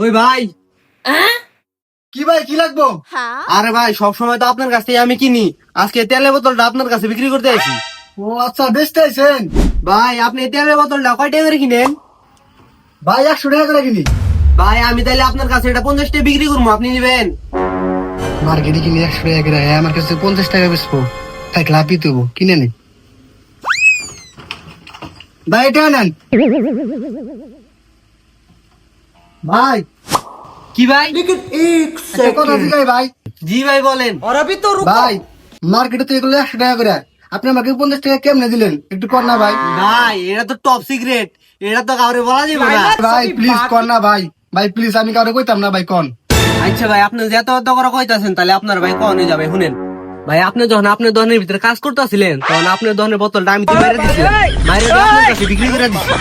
ওই ভাই, কি ভাই কি লাগবো? আরে ভাই সবসময় তো আপনার কাছ থেকে আমি কিনি, আজকে তেলের বোতলটা আপনার কাছে বিক্রি করতে আসি। ও আচ্ছা, বেচতে আইছেন? ভাই আপনি তেলের বোতলটা কয় টাকা করে কিনেন? ভাই 100 টাকা করে কিনি। ভাই আমি তাহলে আপনার কাছে এটা 50 টাকা বিক্রি করবো, আপনি নেবেন? মার্কেটে কিনি 100 টাকা করে, আমার কাছে 50 টাকা বেচবো, তাই লাভই দেবো, কিনে নি। ভাই এটা নেন। ভাই কি ভাই? একটা কথা জিগাই ভাই। জি ভাই বলেন। ভাই মার্কেটে তো এগুলো 100 টাকা করে, আপনি আমাকে 50 টাকা কেমনে দিলেন? একটু কর না ভাই। ভাই এটা তো টপ সিক্রেট, এটা তো কাউরে বলা যাবে না। ভাই প্লিজ কর না ভাই, ভাই প্লিজ, আমি কাউকে কইতাম না ভাই, কন। আচ্ছা ভাই, আপনি যেত করে কইতাছেন, তাহলে আপনার ভাই কনে যাবে শুনেন। ভাই আপনি যখন আপনার দোকানের ভিতরে কাজ করতেছিলেন, তখন আপনার দোকানের বোতলটা আমি তো মেরে দিচ্ছিলাম, মাইরে দিয়ে আপনার কাছে বিক্রি করে দিচ্ছি।